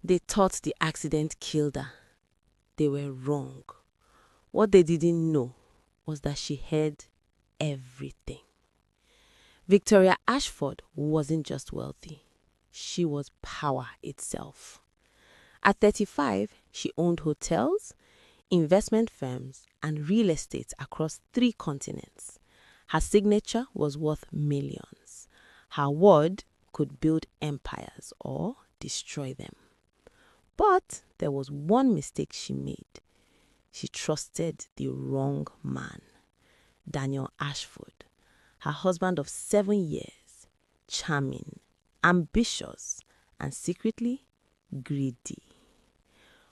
They thought the accident killed her. They were wrong. What they didn't know was that she heard everything. Victoria Ashford wasn't just wealthy. She was power itself. At 35, she owned hotels, investment firms, and real estate across 3 continents. Her signature was worth millions. Her word could build empires or destroy them. But there was one mistake she made. She trusted the wrong man, Daniel Ashford, her husband of 7 years, charming, ambitious, and secretly greedy.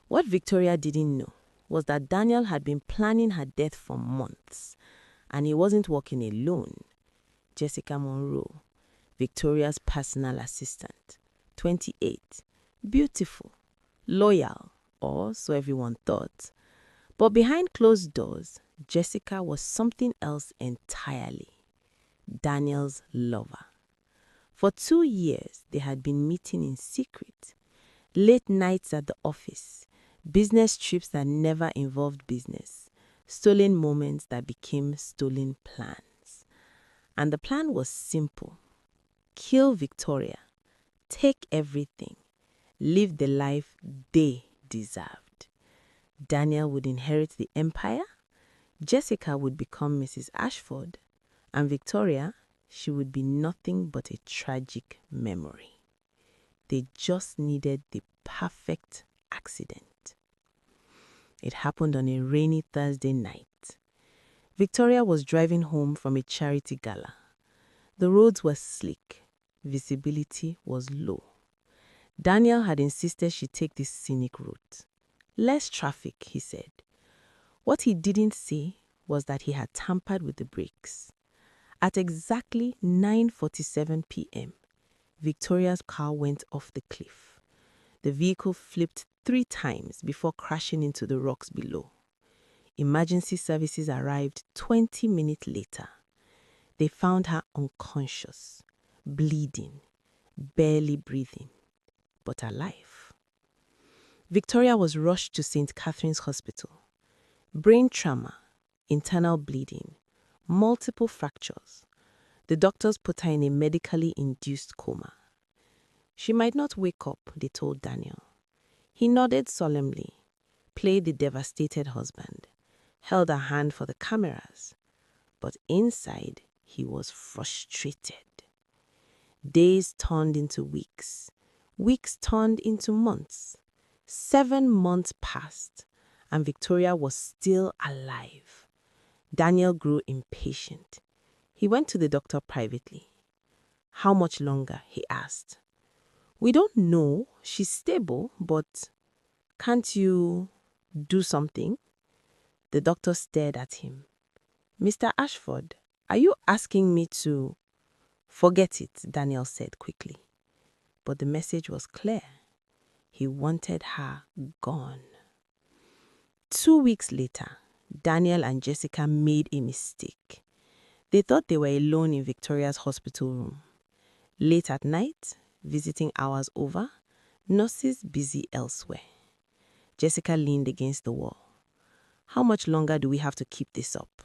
What Victoria didn't know was that Daniel had been planning her death for months, and he wasn't working alone. Jessica Monroe, Victoria's personal assistant, 28, beautiful, loyal, or so everyone thought. But behind closed doors, Jessica was something else entirely. Daniel's lover. For 2 years, they had been meeting in secret. Late nights at the office, business trips that never involved business, stolen moments that became stolen plans. And the plan was simple. Kill Victoria, take everything, live the life they deserved. Daniel would inherit the empire, Jessica would become Mrs. Ashford, and Victoria, she would be nothing but a tragic memory. They just needed the perfect accident. It happened on a rainy Thursday night. Victoria was driving home from a charity gala. The roads were slick. Visibility was low. Daniel had insisted she take this scenic route. Less traffic, he said. What he didn't say was that he had tampered with the brakes. At exactly 9:47 p.m., Victoria's car went off the cliff. The vehicle flipped 3 times before crashing into the rocks below. Emergency services arrived 20 minutes later. They found her unconscious, bleeding, barely breathing, but alive. Victoria was rushed to St. Catherine's Hospital. Brain trauma, internal bleeding, multiple fractures. The doctors put her in a medically induced coma. She might not wake up, they told Daniel. He nodded solemnly, played the devastated husband, held her hand for the cameras. But inside, he was frustrated. Days turned into weeks. Weeks turned into months. 7 months passed, and Victoria was still alive. Daniel grew impatient. He went to the doctor privately. How much longer, he asked. We don't know. She's stable, but can't you do something? The doctor stared at him. Mr. Ashford, are you asking me to... Forget it, Daniel said quickly. But the message was clear. He wanted her gone. 2 weeks later, Daniel and Jessica made a mistake. They thought they were alone in Victoria's hospital room. Late at night, visiting hours over, nurses busy elsewhere. Jessica leaned against the wall. How much longer do we have to keep this up?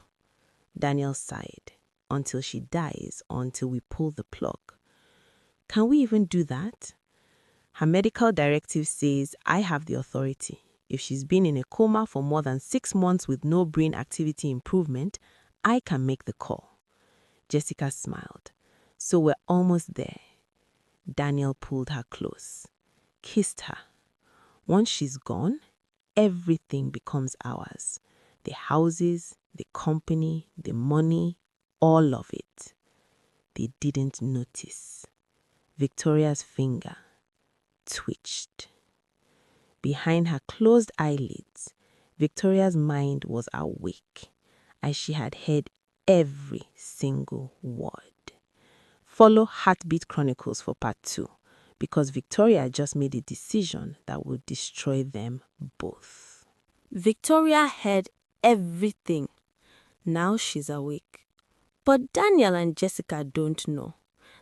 Daniel sighed. Until she dies or until we pull the plug. Can we even do that? Her medical directive says I have the authority. If she's been in a coma for more than 6 months with no brain activity improvement, I can make the call. Jessica smiled. So we're almost there. Daniel pulled her close, kissed her. Once she's gone, everything becomes ours. The houses, the company, the money, all of it. They didn't notice. Victoria's finger twitched. Behind her closed eyelids, Victoria's mind was awake, as she had heard every single word. Follow Heartbeat Chronicles for part 2, because Victoria just made a decision that would destroy them both. Victoria heard everything. Now she's awake. But Daniel and Jessica don't know.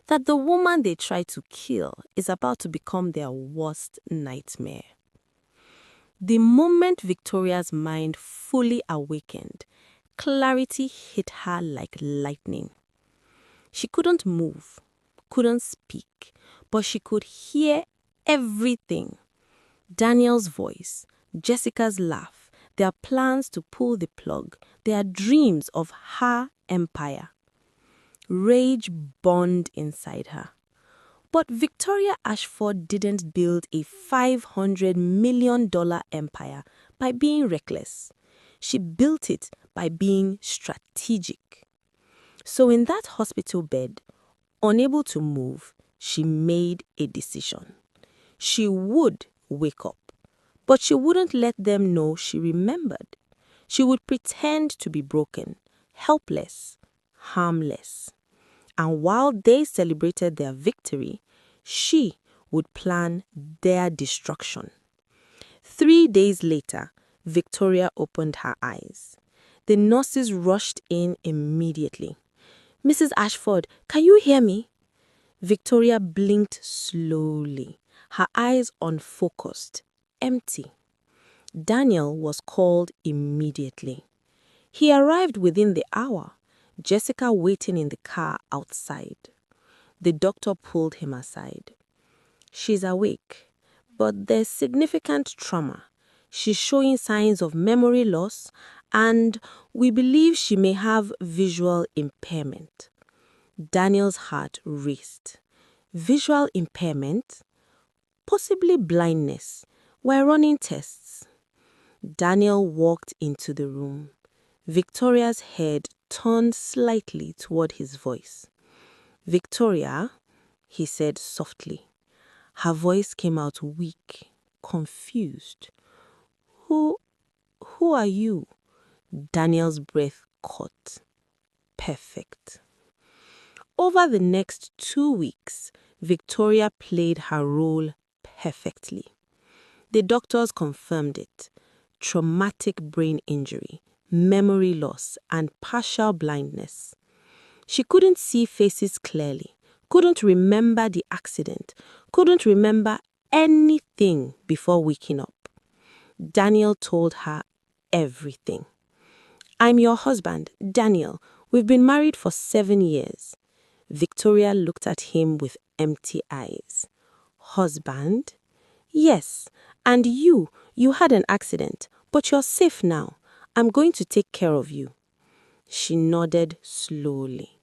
that the woman they try to kill is about to become their worst nightmare. The moment Victoria's mind fully awakened, clarity hit her like lightning. She couldn't move, couldn't speak, but she could hear everything. Daniel's voice, Jessica's laugh, their plans to pull the plug, their dreams of her empire. Rage burned inside her. But Victoria Ashford didn't build a $500 million empire by being reckless. She built it by being strategic. So in that hospital bed, unable to move, she made a decision. She would wake up, but she wouldn't let them know she remembered. She would pretend to be broken, helpless, harmless. And while they celebrated their victory, she would plan their destruction. 3 days later, Victoria opened her eyes. The nurses rushed in immediately. "Mrs. Ashford, can you hear me?" Victoria blinked slowly, her eyes unfocused, empty. Daniel was called immediately. He arrived within the hour, Jessica waiting in the car outside. The doctor pulled him aside. "She's awake, but there's significant trauma. She's showing signs of memory loss, and we believe she may have visual impairment." Daniel's heart raced. Visual impairment? Possibly blindness. We're running tests. Daniel walked into the room. Victoria's head turned slightly toward his voice. "Victoria," he said softly. Her voice came out weak, confused. Who are you?" Daniel's breath caught. Perfect. Over the next 2 weeks, Victoria played her role perfectly. The doctors confirmed it. Traumatic brain injury, memory loss, and partial blindness. She couldn't see faces clearly, couldn't remember the accident, couldn't remember anything before waking up. Daniel told her everything. "I'm your husband, Daniel. We've been married for 7 years. Victoria looked at him with empty eyes. "Husband?" "Yes, and you had an accident, but you're safe now. I'm going to take care of you." She nodded slowly.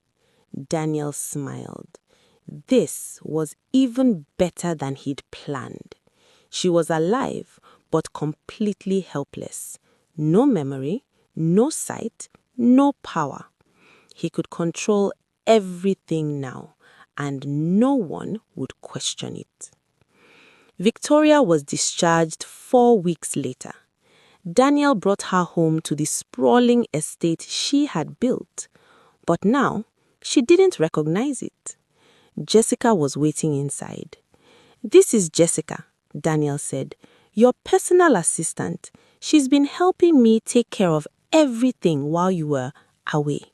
Daniel smiled. This was even better than he'd planned. She was alive, but completely helpless. No memory, no sight, no power. He could control everything now, and no one would question it. Victoria was discharged 4 weeks later. Daniel brought her home to the sprawling estate she had built, but now she didn't recognize it. Jessica was waiting inside. "This is Jessica," Daniel said, "your personal assistant. She's been helping me take care of everything while you were away."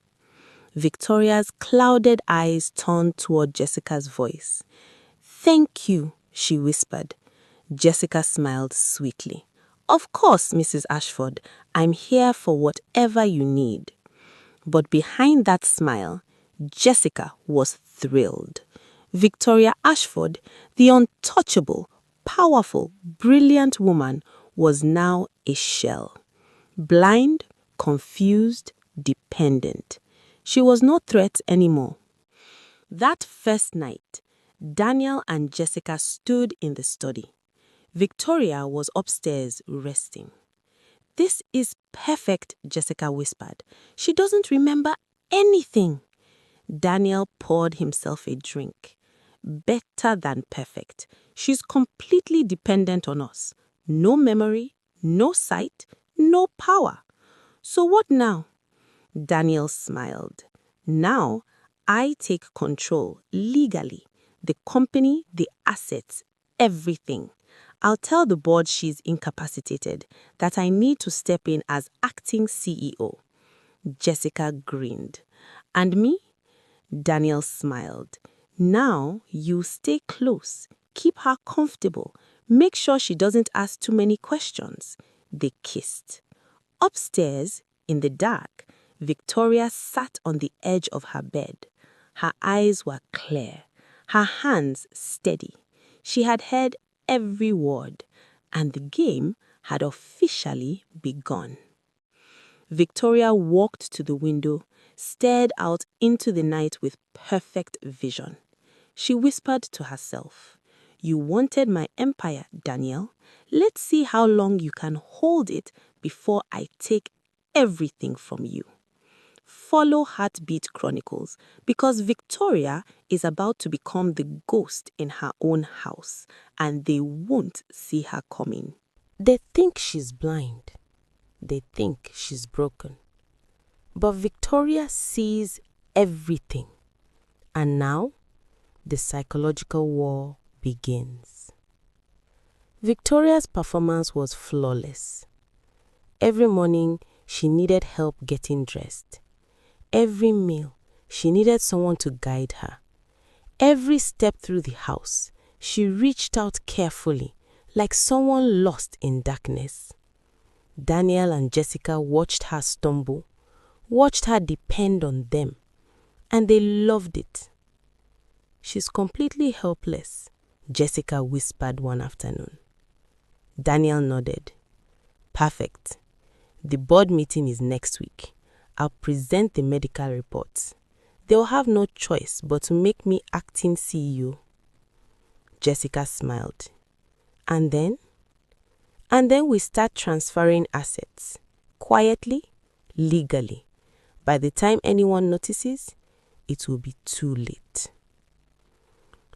Victoria's clouded eyes turned toward Jessica's voice. "Thank you," she whispered. Jessica smiled sweetly. "Of course, Mrs. Ashford, I'm here for whatever you need." But behind that smile, Jessica was thrilled. Victoria Ashford, the untouchable, powerful, brilliant woman, was now a shell. Blind, confused, dependent. She was no threat anymore. That first night, Daniel and Jessica stood in the study. Victoria was upstairs resting. "This is perfect," Jessica whispered. "She doesn't remember anything." Daniel poured himself a drink. "Better than perfect. She's completely dependent on us. No memory, no sight, no power. So what now?" Daniel smiled. "Now I take control legally. The company, the assets, everything. I'll tell the board she's incapacitated, that I need to step in as acting CEO." Jessica grinned. "And me?" Daniel smiled. Now you stay close, keep her comfortable, make sure she doesn't ask too many questions." They kissed. Upstairs, in the dark, Victoria sat on the edge of her bed. Her eyes were clear, her hands steady. She had heard every word, and the game had officially begun. Victoria walked to the window, stared out into the night with perfect vision. She whispered to herself, "You wanted my empire, Daniel. Let's see how long you can hold it before I take everything from you." Follow Heartbeat Chronicles, because Victoria is about to become the ghost in her own house, and they won't see her coming. They think she's blind. They think she's broken. But Victoria sees everything. And now, the psychological war begins. Victoria's performance was flawless. Every morning, she needed help getting dressed. Every meal, she needed someone to guide her. Every step through the house, she reached out carefully, like someone lost in darkness. Daniel and Jessica watched her stumble, watched her depend on them, and they loved it. "She's completely helpless," Jessica whispered one afternoon. Daniel nodded. "Perfect. The board meeting is next week. I'll present the medical reports. They'll have no choice but to make me acting CEO." Jessica smiled. "And then?" "And then we start transferring assets. Quietly, legally. By the time anyone notices, it will be too late."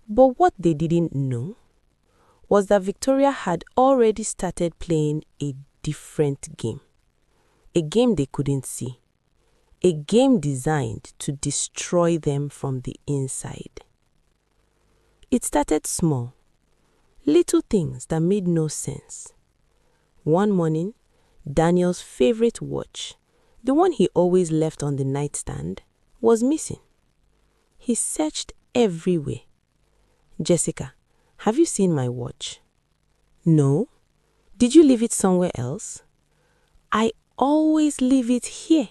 But what they didn't know was that Victoria had already started playing a different game. A game they couldn't see. A game designed to destroy them from the inside. It started small. Little things that made no sense. One morning, Daniel's favorite watch, the one he always left on the nightstand, was missing. He searched everywhere. "Jessica, have you seen my watch?" "No. Did you leave it somewhere else?" "I always leave it here."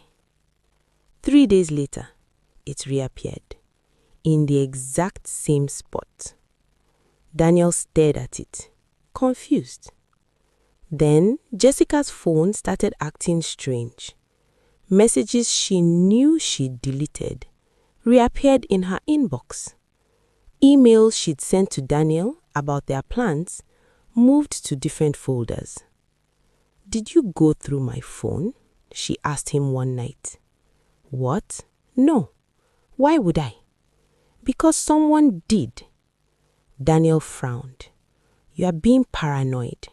3 days later, it reappeared, in the exact same spot. Daniel stared at it, confused. Then Jessica's phone started acting strange. Messages she knew she'd deleted reappeared in her inbox. Emails she'd sent to Daniel about their plans moved to different folders. "Did you go through my phone?" she asked him one night. "What? No. Why would I?" "Because someone did." Daniel frowned. "You are being paranoid."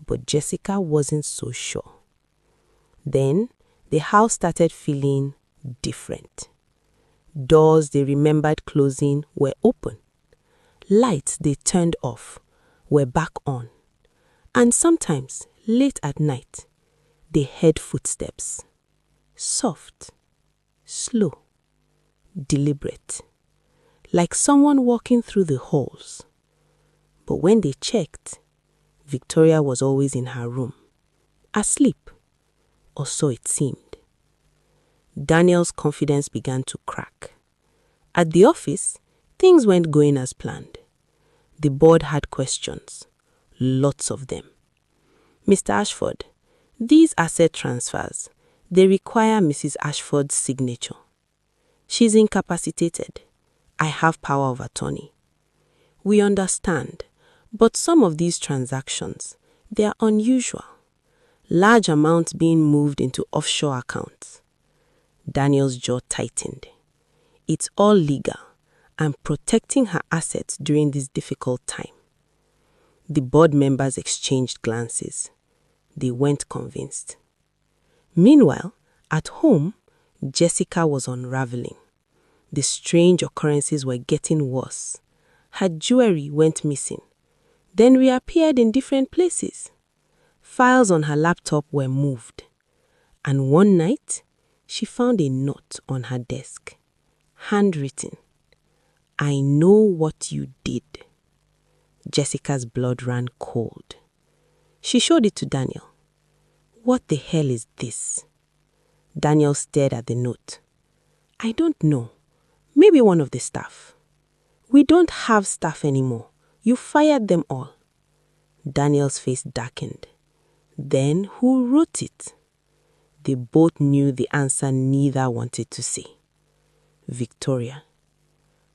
But Jessica wasn't so sure. Then the house started feeling different. Doors they remembered closing were open. Lights they turned off were back on. And sometimes, late at night, they heard footsteps. Soft, slow, deliberate, like someone walking through the halls. But when they checked, Victoria was always in her room, asleep, or so it seemed. Daniel's confidence began to crack. At the office, things weren't going as planned. The board had questions, lots of them. "Mr. Ashford, these asset transfers, they require Mrs. Ashford's signature. She's incapacitated. I have power of attorney." "We understand, but some of these transactions, they are unusual. Large amounts being moved into offshore accounts." Daniel's jaw tightened. It's all legal and protecting her assets during this difficult time. The board members exchanged glances. They weren't convinced. Meanwhile, at home, Jessica was unraveling. The strange occurrences were getting worse. Her jewelry went missing, then reappeared in different places. Files on her laptop were moved. And one night, she found a note on her desk, handwritten. I know what you did. Jessica's blood ran cold. She showed it to Daniel. What the hell is this? Daniel stared at the note. I don't know. Maybe one of the staff. We don't have staff anymore. You fired them all. Daniel's face darkened. Then who wrote it? They both knew the answer neither wanted to say. Victoria.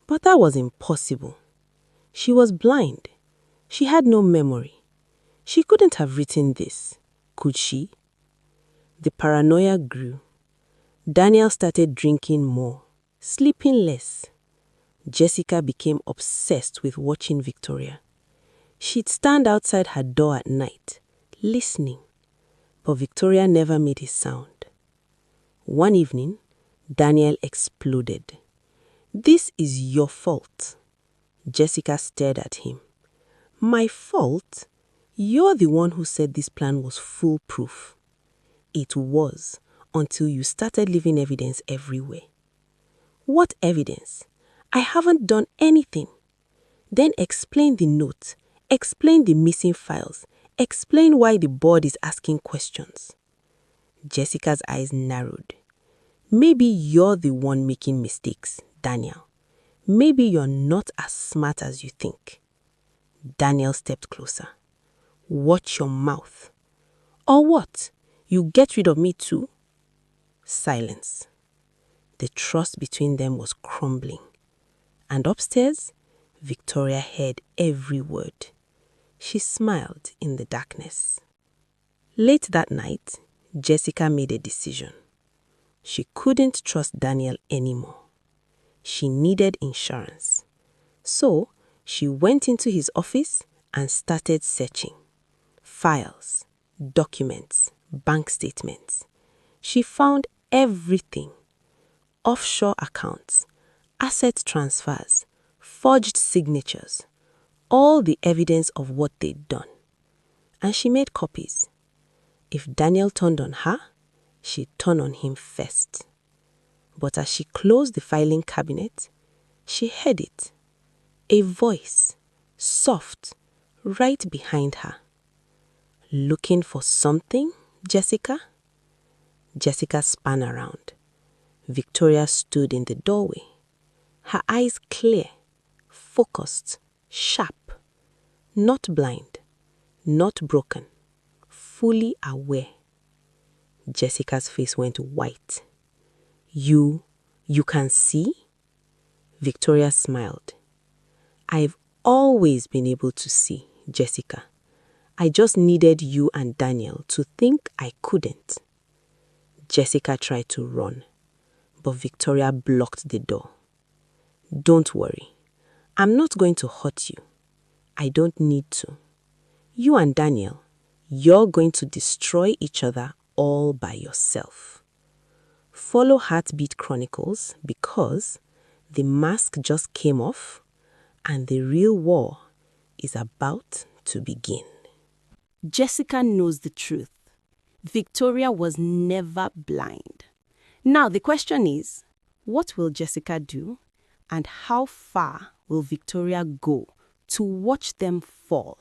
But that was impossible. She was blind. She had no memory. She couldn't have written this, could she? The paranoia grew. Daniel started drinking more, sleeping less. Jessica became obsessed with watching Victoria. She'd stand outside her door at night, listening, but Victoria never made a sound. One evening, Daniel exploded. This is your fault. Jessica stared at him. My fault? You're the one who said this plan was foolproof. It was, until you started leaving evidence everywhere. What evidence? I haven't done anything. Then explain the note. Explain the missing files. Explain why the board is asking questions. Jessica's eyes narrowed. Maybe you're the one making mistakes, Daniel. Maybe you're not as smart as you think. Daniel stepped closer. Watch your mouth. Or what? You get rid of me too? Silence. The trust between them was crumbling. And upstairs, Victoria heard every word. She smiled in the darkness. Late that night, Jessica made a decision. She couldn't trust Daniel anymore. She needed insurance. So, she went into his office and started searching. Files, documents, bank statements. She found everything. Offshore accounts, asset transfers, forged signatures, all the evidence of what they'd done. And she made copies. If Daniel turned on her, she'd turn on him first. But as she closed the filing cabinet, she heard it. A voice, soft, right behind her. Looking for something, Jessica? Jessica spun around. Victoria stood in the doorway. Her eyes clear, focused, sharp. Not blind, not broken, fully aware. Jessica's face went white. You can see? Victoria smiled. I've always been able to see, Jessica. I just needed you and Daniel to think I couldn't. Jessica tried to run, but Victoria blocked the door. Don't worry. I'm not going to hurt you. I don't need to. You and Daniel, you're going to destroy each other all by yourself. Follow Heartbeat Chronicles because the mask just came off and the real war is about to begin. Jessica knows the truth. Victoria was never blind. Now the question is, what will Jessica do and how far will Victoria go to watch them fall?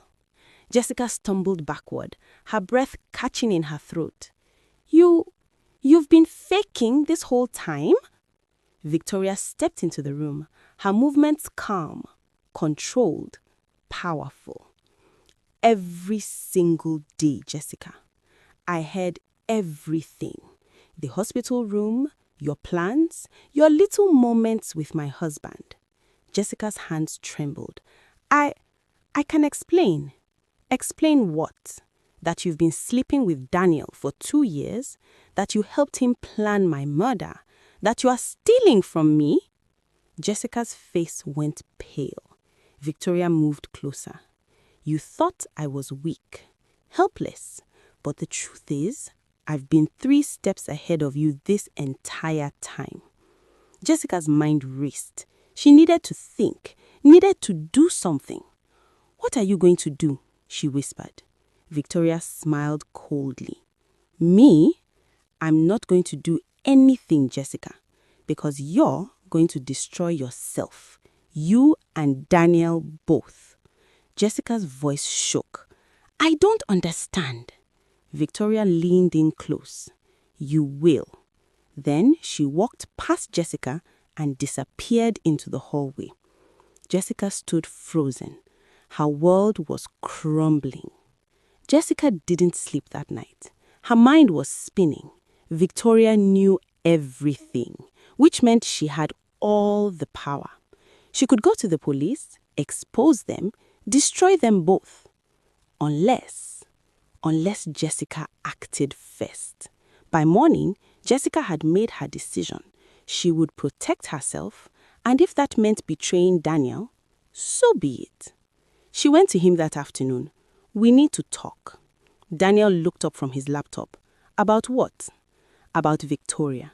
Jessica stumbled backward, her breath catching in her throat. You've been faking this whole time? Victoria stepped into the room, her movements calm, controlled, powerful. Every single day, Jessica, I heard everything. The hospital room, your plans, your little moments with my husband. Jessica's hands trembled. I can explain. Explain what? That you've been sleeping with Daniel for 2 years? That you helped him plan my murder? That you are stealing from me? Jessica's face went pale. Victoria moved closer. You thought I was weak, helpless, but the truth is, I've been 3 steps ahead of you this entire time. Jessica's mind raced. She needed to think, needed to do something. What are you going to do? She whispered. Victoria smiled coldly. Me? I'm not going to do anything, Jessica, because you're going to destroy yourself. You and Daniel both. Jessica's voice shook. I don't understand. Victoria leaned in close. You will. Then she walked past Jessica and disappeared into the hallway. Jessica stood frozen. Her world was crumbling. Jessica didn't sleep that night. Her mind was spinning. Victoria knew everything, which meant she had all the power. She could go to the police, expose them, destroy them both. Unless Jessica acted first. By morning, Jessica had made her decision. She would protect herself, and if that meant betraying Daniel, so be it. She went to him that afternoon. We need to talk. Daniel looked up from his laptop. About what? About Victoria.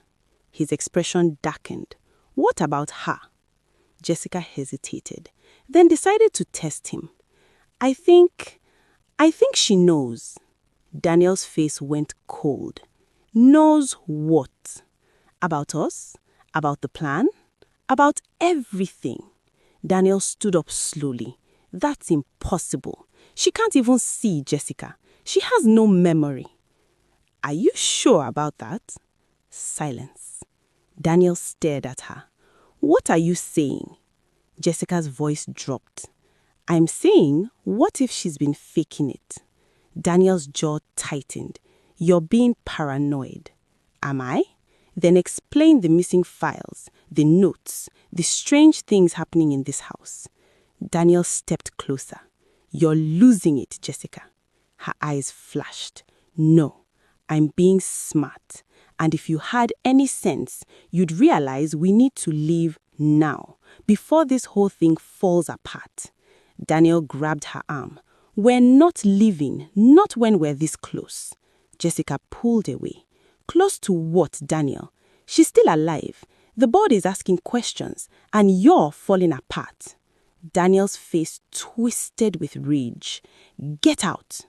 His expression darkened. What about her? Jessica hesitated, then decided to test him. I think she knows. Daniel's face went cold. Knows what? About us? About the plan? About everything. Daniel stood up slowly. That's impossible. She can't even see Jessica. She has no memory. Are you sure about that? Silence. Daniel stared at her. What are you saying? Jessica's voice dropped. I'm saying, what if she's been faking it? Daniel's jaw tightened. You're being paranoid. Am I? Then explain the missing files, the notes, the strange things happening in this house. Daniel stepped closer. You're losing it, Jessica. Her eyes flashed. No, I'm being smart. And if you had any sense, you'd realize we need to leave now, before this whole thing falls apart. Daniel grabbed her arm. We're not leaving, not when we're this close. Jessica pulled away. Close to what, Daniel? She's still alive. The board is asking questions, and you're falling apart. Daniel's face twisted with rage. Get out.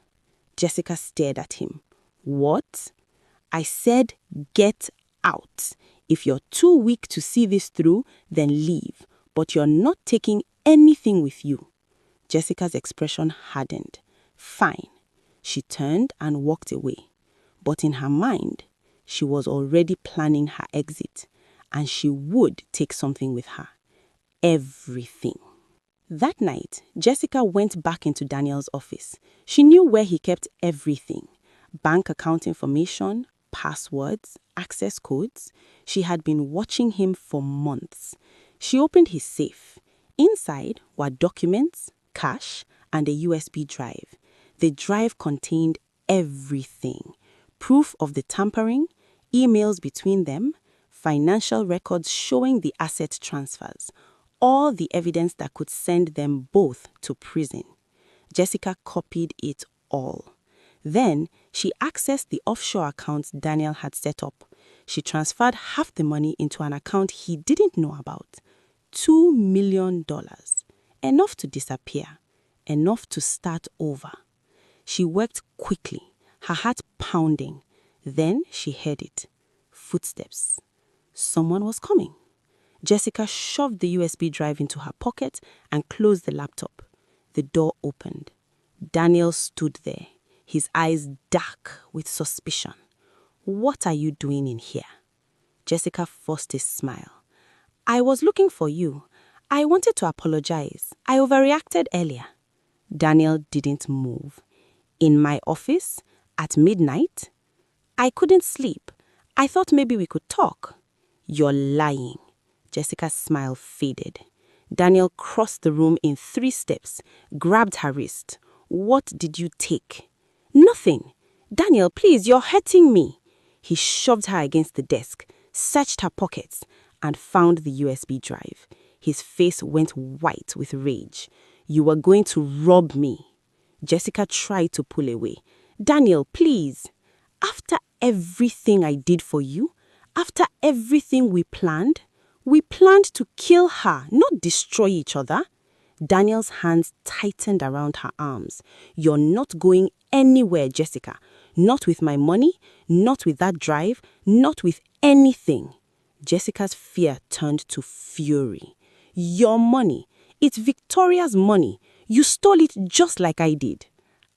Jessica stared at him. What? I said get out. If you're too weak to see this through, then leave. But you're not taking anything with you. Jessica's expression hardened. Fine. She turned and walked away. But in her mind, she was already planning her exit, and she would take something with her. Everything. That night, Jessica went back into Daniel's office. She knew where he kept everything. Bank account information, passwords, access codes. She had been watching him for months. She opened his safe. Inside were documents, cash, and a USB drive. The drive contained everything. Proof of the tampering, emails between them, financial records showing the asset transfers, all the evidence that could send them both to prison. Jessica copied it all. Then she accessed the offshore accounts Daniel had set up. She transferred half the money into an account he didn't know about. $2 million. Enough to disappear. Enough to start over. She worked quickly, her heart pounding. Then she heard it. Footsteps. Someone was coming. Jessica shoved the USB drive into her pocket and closed the laptop. The door opened. Daniel stood there, his eyes dark with suspicion. What are you doing in here? Jessica forced a smile. I was looking for you. I wanted to apologize. I overreacted earlier. Daniel didn't move. In my office? At midnight? I couldn't sleep. I thought maybe we could talk. You're lying. Jessica's smile faded. Daniel crossed the room in 3 steps, grabbed her wrist. What did you take? Nothing. Daniel, please, you're hurting me. He shoved her against the desk, searched her pockets, and found the USB drive. His face went white with rage. You were going to rob me. Jessica tried to pull away. Daniel, please. After everything I did for you, after everything we planned to kill her, not destroy each other. Daniel's hands tightened around her arms. You're not going anywhere, Jessica. Not with my money, not with that drive, not with anything. Jessica's fear turned to fury. Your money. It's Victoria's money. You stole it just like I did.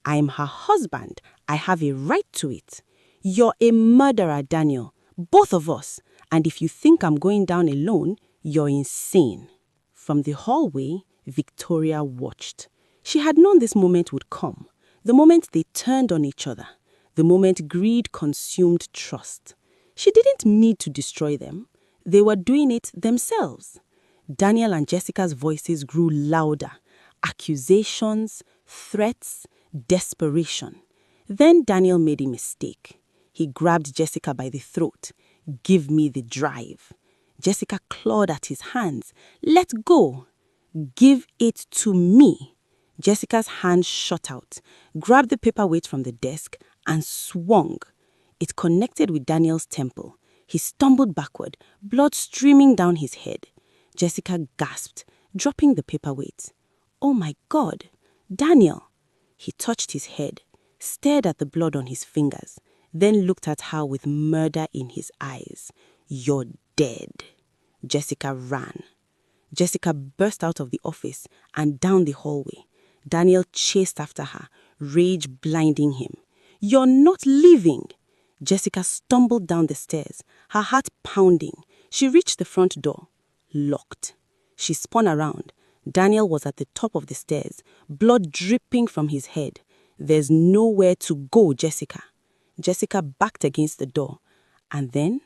I'm her husband. I have a right to it. You're a murderer, Daniel. Both of us. And if you think I'm going down alone, you're insane. From the hallway, Victoria watched. She had known this moment would come. The moment they turned on each other. The moment greed consumed trust. She didn't need to destroy them. They were doing it themselves. Daniel and Jessica's voices grew louder. Accusations, threats, desperation. Then Daniel made a mistake. He grabbed Jessica by the throat. Give me the drive. Jessica clawed at his hands. Let go. Give it to me. Jessica's hand shot out, grabbed the paperweight from the desk, and swung. It connected with Daniel's temple. He stumbled backward, blood streaming down his head. Jessica gasped, dropping the paperweight. Oh my God, Daniel! He touched his head, stared at the blood on his fingers, then looked at her with murder in his eyes. You're dead. Jessica ran. Jessica burst out of the office and down the hallway. Daniel chased after her, rage blinding him. You're not leaving! Jessica stumbled down the stairs, her heart pounding. She reached the front door. Locked. She spun around. Daniel was at the top of the stairs, blood dripping from his head. There's nowhere to go, Jessica. Jessica backed against the door, and then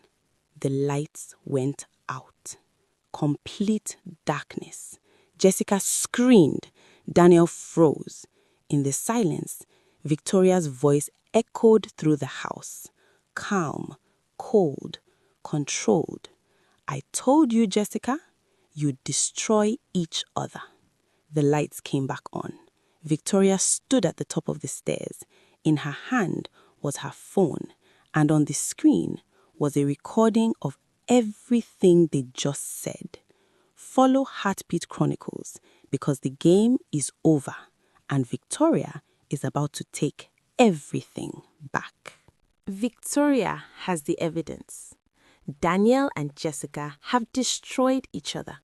the lights went out. Complete darkness. Jessica screamed. Daniel froze. In the silence, Victoria's voice echoed through the house. Calm, cold, controlled. I told you, Jessica, you'd destroy each other. The lights came back on. Victoria stood at the top of the stairs. In her hand was her phone, and on the screen was a recording of everything they just said. Follow Heartbeat Chronicles because the game is over and Victoria is about to take everything back. Victoria has the evidence. Daniel and Jessica have destroyed each other.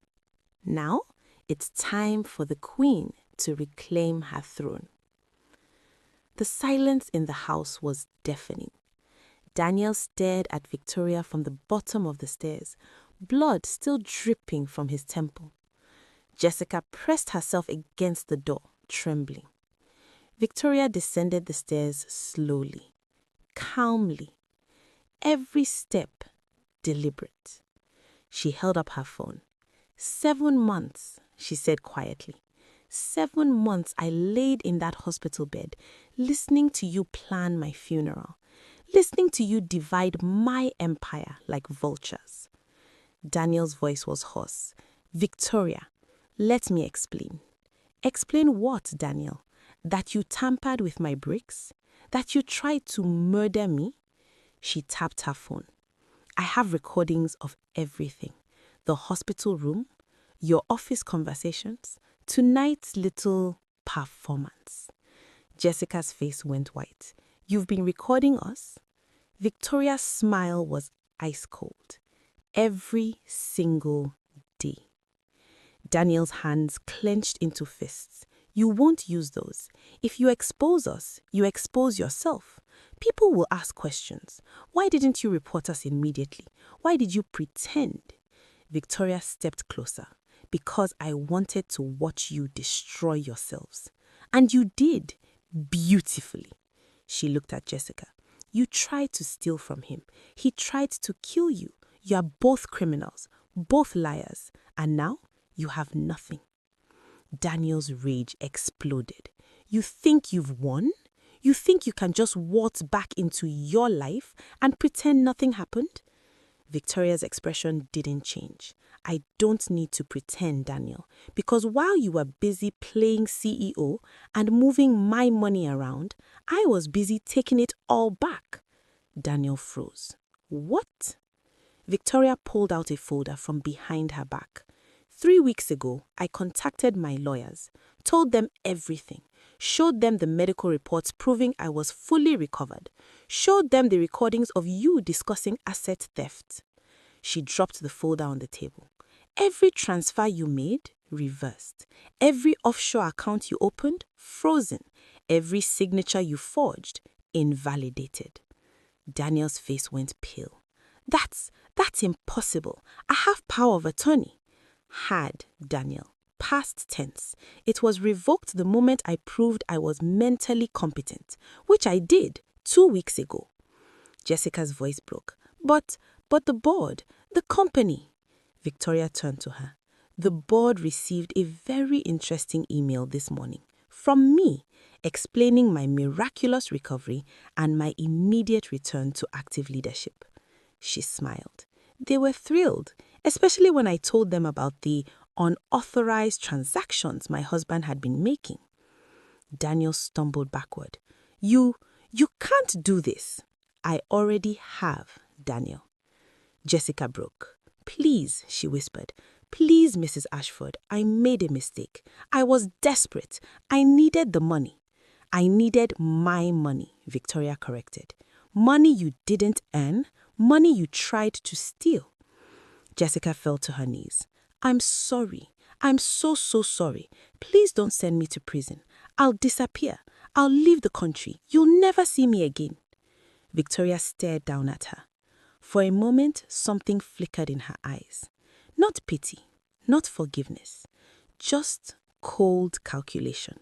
Now it's time for the Queen to reclaim her throne. The silence in the house was deafening. Daniel stared at Victoria from the bottom of the stairs, blood still dripping from his temple. Jessica pressed herself against the door, trembling. Victoria descended the stairs slowly, calmly, every step deliberate. She held up her phone. 7 months, she said quietly. 7 months I laid in that hospital bed, listening to you plan my funeral, listening to you divide my empire like vultures. Daniel's voice was hoarse. Victoria, let me explain. Explain what, Daniel? That you tampered with my bricks? That you tried to murder me? She tapped her phone. I have recordings of everything. The hospital room, your office conversations, tonight's little performance. Jessica's face went white. You've been recording us? Victoria's smile was ice cold. Every single day. Daniel's hands clenched into fists. You won't use those. If you expose us, you expose yourself. People will ask questions. Why didn't you report us immediately? Why did you pretend? Victoria stepped closer. Because I wanted to watch you destroy yourselves. And you did, beautifully. She looked at Jessica. You tried to steal from him. He tried to kill you. You are both criminals, both liars, and now you have nothing. Daniel's rage exploded. You think you've won? You think you can just waltz back into your life and pretend nothing happened? Victoria's expression didn't change. I don't need to pretend, Daniel, because while you were busy playing CEO and moving my money around, I was busy taking it all back. Daniel froze. What? Victoria pulled out a folder from behind her back. 3 weeks ago, I contacted my lawyers, told them everything, showed them the medical reports proving I was fully recovered, showed them the recordings of you discussing asset theft. She dropped the folder on the table. Every transfer you made, reversed. Every offshore account you opened, frozen. Every signature you forged, invalidated. Daniel's face went pale. That's impossible. I have power of attorney. Had, Daniel. Past tense. It was revoked the moment I proved I was mentally competent, which I did 2 weeks ago. Jessica's voice broke. But the board, the company. Victoria turned to her. The board received a very interesting email this morning from me explaining my miraculous recovery and my immediate return to active leadership. She smiled. They were thrilled, especially when I told them about the unauthorized transactions my husband had been making. Daniel stumbled backward. You can't do this. I already have, Daniel. Jessica broke. Please, she whispered. Please, Mrs. Ashford, I made a mistake. I was desperate. I needed the money. I needed my money, Victoria corrected. Money you didn't earn, money you tried to steal. Jessica fell to her knees. I'm sorry. I'm so sorry. Please don't send me to prison. I'll disappear. I'll leave the country. You'll never see me again. Victoria stared down at her. For a moment, something flickered in her eyes. Not pity, not forgiveness, just cold calculation.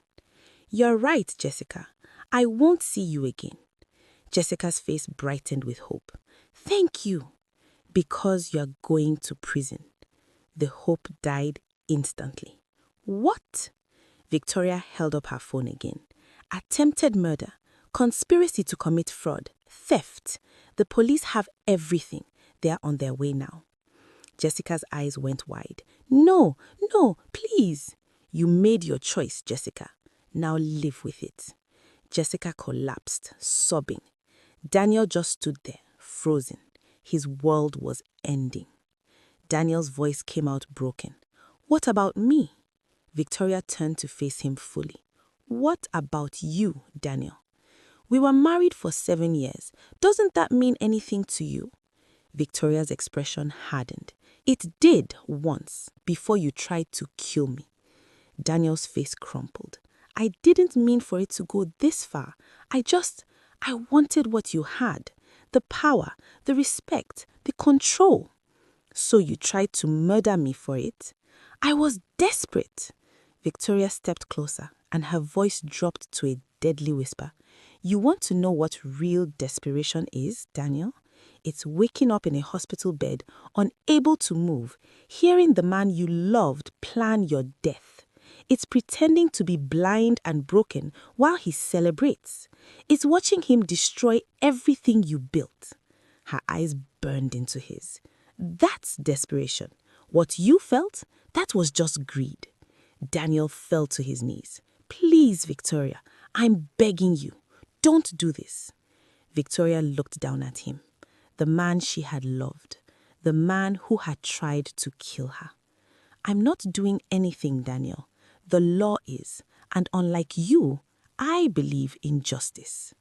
You're right, Jessica. I won't see you again. Jessica's face brightened with hope. Thank you. Because you're going to prison. The hope died instantly. What? Victoria held up her phone again. Attempted murder, conspiracy to commit fraud, theft. The police have everything. They are on their way now. Jessica's eyes went wide. No, please. You made your choice, Jessica. Now live with it. Jessica collapsed, sobbing. Daniel just stood there, frozen. His world was ending. Daniel's voice came out broken. What about me? Victoria turned to face him fully. What about you, Daniel? We were married for 7 years. Doesn't that mean anything to you? Victoria's expression hardened. It did once, before you tried to kill me. Daniel's face crumpled. I didn't mean for it to go this far. I wanted what you had. The power, the respect, the control. So you tried to murder me for it? I was desperate. Victoria stepped closer, and her voice dropped to a deadly whisper. You want to know what real desperation is, Daniel? It's waking up in a hospital bed, unable to move, hearing the man you loved plan your death. It's pretending to be blind and broken while he celebrates. It's watching him destroy everything you built. Her eyes burned into his. That's desperation. What you felt, that was just greed. Daniel fell to his knees. Please, Victoria, I'm begging you. Don't do this. Victoria looked down at him. The man she had loved. The man who had tried to kill her. I'm not doing anything, Daniel. The law is, and unlike you, I believe in justice.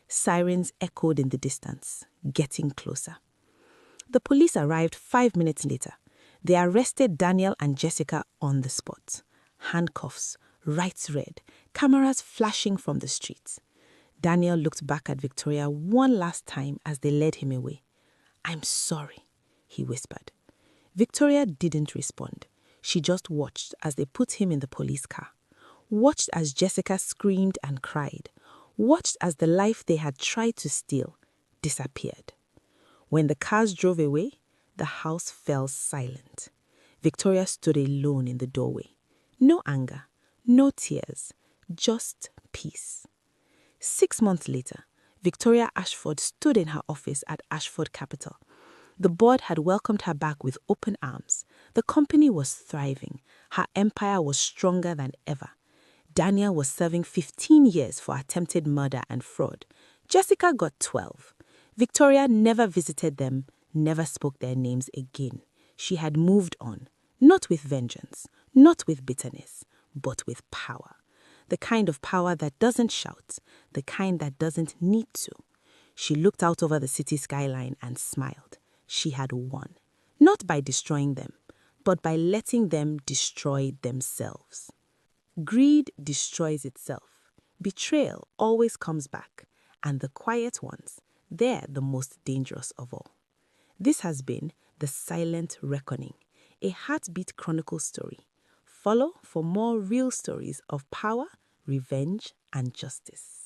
Sirens echoed in the distance, getting closer. The police arrived 5 minutes later. They arrested Daniel and Jessica on the spot. Handcuffs, rights read, cameras flashing from the streets. Daniel looked back at Victoria one last time as they led him away. I'm sorry, he whispered. Victoria didn't respond. She just watched as they put him in the police car. Watched as Jessica screamed and cried. Watched as the life they had tried to steal disappeared. When the cars drove away, the house fell silent. Victoria stood alone in the doorway. No anger, no tears, just peace. 6 months later, Victoria Ashford stood in her office at Ashford Capital. The board had welcomed her back with open arms. The company was thriving. Her empire was stronger than ever. Daniel was serving 15 years for attempted murder and fraud. Jessica got 12. Victoria never visited them, never spoke their names again. She had moved on, not with vengeance, not with bitterness, but with power. The kind of power that doesn't shout, the kind that doesn't need to. She looked out over the city skyline and smiled. She had won, not by destroying them, but by letting them destroy themselves. Greed destroys itself. Betrayal always comes back, and the quiet ones, they're the most dangerous of all. This has been The Silent Reckoning, a Heartbeat Chronicle story. Follow for more real stories of power, revenge, and justice.